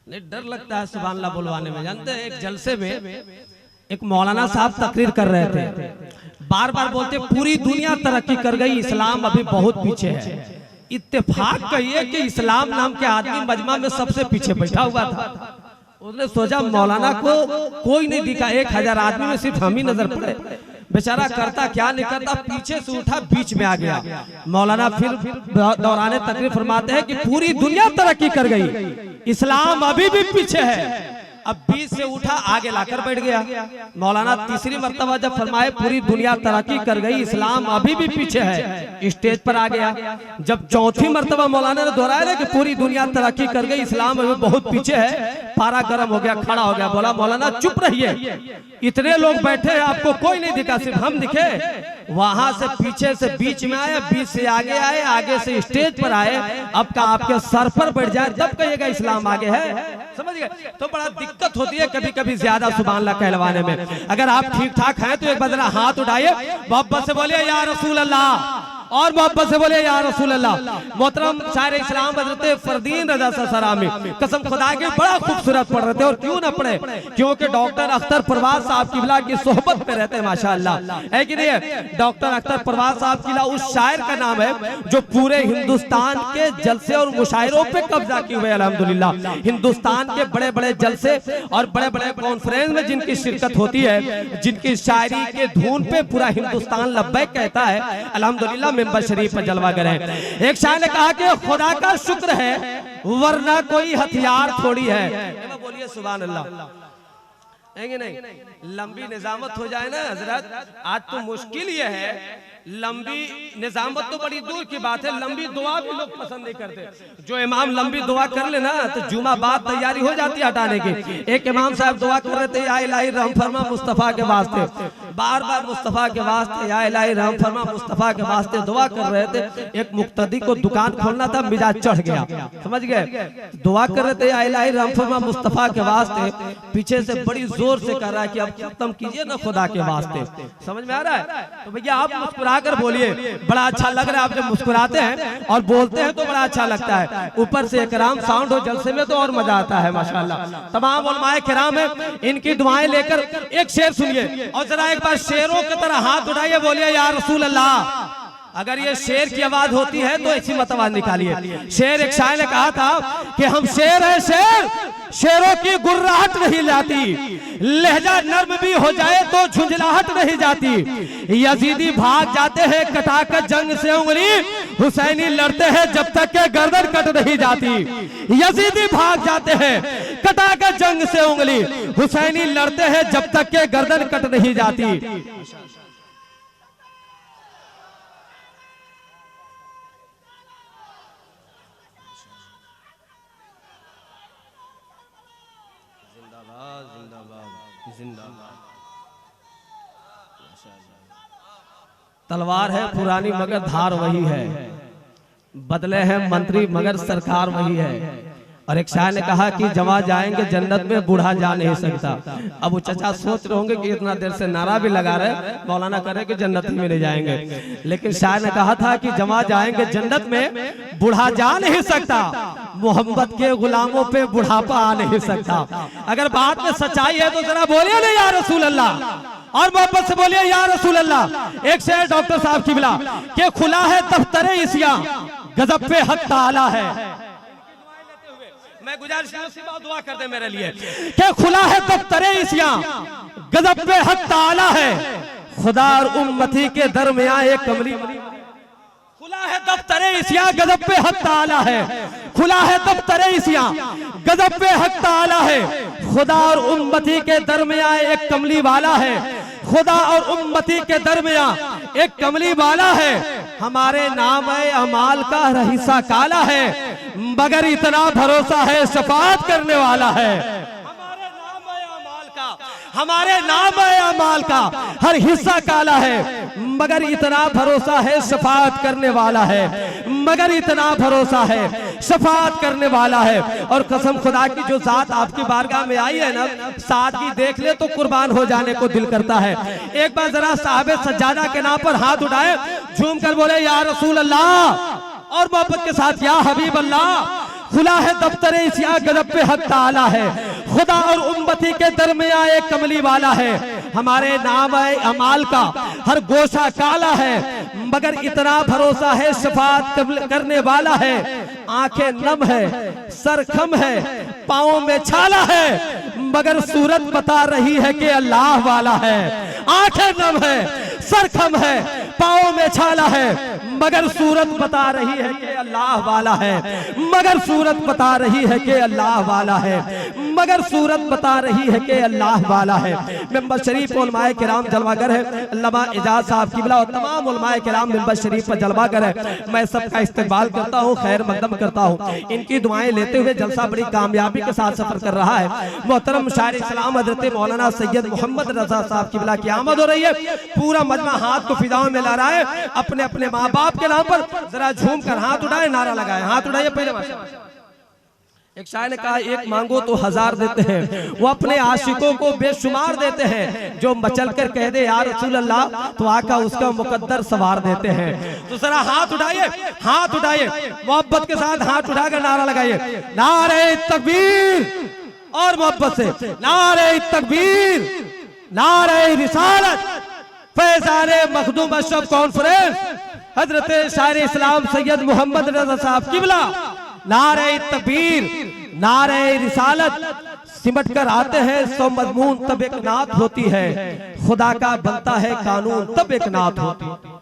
नहीं डर लगता है सुभान अल्लाह बुलवाने में। जानते हैं एक जलसे में एक मौलाना साहब तकरीर कर रहे थे, बार बार बोलते पूरी दुनिया तरक्की कर गई, इस्लाम अभी बहुत पीछे है। इत्तेफाक कहिए कि इस्लाम नाम के आदमी मजमा में सबसे पीछे बैठा हुआ था। उसने सोचा मौलाना को कोई नहीं दिखा, 1000 आदमी में सिर्फ हम ही नजर पड़े, बेचारा करता क्या नहीं करता, पीछे से उठा बीच में आ गया। मौलाना फिर दौराने तकरीर फरमाते हैं कि पूरी दुनिया तरक्की कर गई, इस्लाम अभी भी पीछे है। अब बीच से उठा आगे लाकर बैठ गया। मौलाना तीसरी मर्तबा जब फरमाए पूरी दुनिया तरक्की कर गई, इस्लाम अभी भी पीछे है, स्टेज पर आ गया। जब चौथी मर्तबा मौलाना ने दोहराया ना कि पूरी दुनिया तरक्की कर गई, इस्लाम अभी बहुत पीछे है, पारा गर्म हो गया, खड़ा हो गया, बोला मौलाना चुप रहिए, इतने लोग बैठे हैं आपको कोई नहीं दिखा, सिर्फ हम दिखे। वहां से पीछे से बीच में आए, बीच से आगे आए, आगे से स्टेज पर आए। अब का आपके सर पर बैठ जाए तब कहिएगा इस्लाम आगे है, समझ गए? तो बड़ा दिक्कत होती है कभी कभी ज्यादा सुभान अल्लाह कहलवाने में। अगर आप ठीक ठाक हैं तो एक बार जरा हाथ उठाइए, मोहब्बत से बोलिए या रसूल अल्लाह, और मोहब्बत से बोलिए या रसूल अल्लाह। मोहतरम शायर इस्लाम हज़रत फरदीन रज़ा सरामी कसम खुदा के बड़ा खूबसूरत पढ़ रहे थे, और क्यों ना पढ़े, क्योंकि डॉक्टर अख्तर परवाज साहब किबला की सोहबत में रहते हैं माशाअल्लाह, है कि नहीं? डॉक्टर अख्तर परवाज साहब किबला उस शायर का नाम है जो पूरे हिंदुस्तान के जलसे और मुशायरों पे कब्जा किए हुए अल्हम्दुलिल्लाह। हिंदुस्तान के बड़े बड़े जलसे और बड़े बड़े कॉन्फ्रेंस में जिनकी शिरकत होती है, जिनकी शायरी के धुन पे पूरा हिंदुस्तान लब्बैक कहता है, अल्हम्दुलिल्लाह मेंबर शरीफ पर जलवा करें। एक शायर ने कहा कि खुदा का शुक्र है वरना कोई हथियार थोड़ी है। बोलिए सुभान अल्लाह, है कि नहीं? लंबी निजामत हो जाए ना हजरत, आज तो मुश्किल ये है, लंबी निजामत तो बड़ी दूर की बात है, लंबी दुआ भी लोग पसंद नहीं करते। जो इमाम लंबी दुआ कर लेना तो जुमा बाद तैयारी हो जाती है हटाने की। एक इमाम साहब दुआ कर रहे थे, या इलाही रहम फरमा मुस्तफा के वास्ते, बार बार मुस्तफा के वास्ते, या इलाही रहम फरमा मुस्तफा के वास्ते दुआ कर रहे थे। एक मुक्तदी को दुकान खोलना था, मिजाज चढ़ गया, समझ गए? दुआ कर रहे थे या इलाही रहम फरमा मुस्तफा के वास्ते, पीछे से बड़ी जोर से कह रहा है कि अब खत्म कीजिए ना खुदा के वास्ते, समझ में आ रहा है? तो भैया आप मुस्कुरा कर बोलिए, बड़ा अच्छा लग रहा है। आप जब मुस्कुराते हैं और बोलते हैं तो बड़ा अच्छा लगता है, ऊपर से इकराम साउंड हो जलसे में तो और मजा आता है माशाअल्लाह। तमाम उलमाए किराम है, इनकी दुआएं लेकर एक शेर सुनिए, और जरा एक बार शेरों की तरह हाथ उठाइए, बोलिए या रसूल अल्लाह। अगर ये शेर की आवाज होती है तो ऐसी मत आवाज निकालिए। शेर, एक शायर ने कहा था कि हम शेर है शेर, शेरों की गुर्राहट नहीं जाती, लहजा नर्म भी हो जाए तो झुंझलाहट नहीं जाती। यजीदी भाग जाते हैं कटाकर जंग से उंगली, हुसैनी लड़ते हैं जब तक के गर्दन कट नहीं जाती। यजीदी भाग जाते हैं कटाकर जंग से उंगली, हुसैनी लड़ते हैं जब तक के गर्दन कट नहीं जाती। तलवार है पुरानी मगर धार वही है, बदले हैं मंत्री मगर सरकार वही है। और एक शायर ने कहा कि जवा जाएंगे जन्नत में बूढ़ा जा नहीं सकता। अब वो चचा सोच रहे होंगे कि इतना देर से नारा भी लगा रहे मौलाना कह रहे कि जन्नत में ले जाएंगे, लेकिन शायर ने कहा था कि जवा जाएंगे जन्नत में बूढ़ा जा नहीं सकता, मोहब्बत के गुलामों पे बुढ़ापा आ नहीं सकता। अगर बात में सच्चाई है तो जरा बोलिए ना या रसूल अल्लाह, और मोहब्बत से बोलिए या रसूल अल्लाह। एक शेर डॉक्टर साहब की बिला के खुला है दफ्तरे इसिया, गजब पे हक ताला है। मैं गुजारिश दुआ कर दे मेरे लिए कि खुला है दफ्तरे इसिया, गजब पे हक ताला है, खुदा और उम्मती के दरमियान एक कमली। खुला है दफ्तरे इसिया, गजब पे हक ताला है, खुला है दफ्तरे इसिया, गजब पे हक ताला है, खुदा और उम्मती के दरमियान एक कमली वाला है, खुदा और उम्मती के दरमियान एक कमली वाला है। हमारे नाम अमाल का रहीसा काला है, मगर इतना भरोसा है शफाअत करने वाला है। हमारे नाम अमाल का हर हिस्सा काला है, मगर इतना भरोसा है शफाअत करने वाला है, मगर इतना भरोसा है शफाअत करने वाला है। और कसम खुदा की जो जात आपकी बारगाह में आई है ना, सादगी देख ले तो कुर्बान हो जाने को दिल करता है। एक बार जरा साहबे सज्जादा के नाम पर हाथ उठाए, झूम कर बोले या रसूल अल्लाह, और मोहब्बत के साथ या हबीब अल्लाह। खुला है दफ्तर इसिया गजब पे हक ताला है, खुदा और उम्मती के दरमियां एक कमली वाला है। हमारे नाम है अमाल का हर गोशा काला है, मगर इतना भरोसा है शफाअत करने वाला है। आंखें नम है, सर खम है, पाँव में छाला है, मगर सूरत बता रही है कि अल्लाह वाला है। आंखें नम है, सर खम है, पाँव में छाला है, मगर सूरत बता रही है कि अल्लाह वाला है। मगर सूरत बता रही है कि अल्लाह वाला है। मगर सूरत बता रही है कि अल्लाह वाला है। मेंबर शरीफ उलमाए किराम जलवागर है, अल्लामा इजाज साहब किबला और तमाम उलमाए किराम मेंबर शरीफ पर जलवागर है। मैं सबका इस्तकबाल करता हूँ, खैर मकदम करता हूँ। इनकी दुआएं लेते हुए जलसा बड़ी कामयाबी के साथ सफर कर रहा है। मोहतरम शायर इस्लाम हजरत मौलाना सैयद मोहम्मद रजा साहब किबला की आमद हो रही है। पूरा मजमा हाथ को फिजाओं में ला रहा है। अपने अपने माँ बाप के नाम पर जरा झूम कर हाथ उठाए, नारा लगाए, हाथ उठाइए पहले। एक शायर ने कहा, एक मांगो तो हजार देते हैं, वो अपने आशिकों को बेशुमार देते हैं। जो मचल कर कह दे या रसूल अल्लाह, तो आका उसका मुकद्दर सवार देते हैं। तो जरा हाथ उठाइए, हाथ उठाइए, मोहब्बत के साथ हाथ उठाकर नारा लगाइए, नारे तकबीर, और मोहब्बत से नारे तकबीर, नारे रिसालत, फैजाने मखदूम अशरफ कॉन्फ्रेंस हजरत शायर इस्लाम सैयद मोहम्मद रजा साहब किबला। नारे तकबीर, नारे रिसालत, सिमट कर आते हैं सौ मजमून, तब एक नात होती है। खुदा का बनता है कानून, तब एक नात होती है।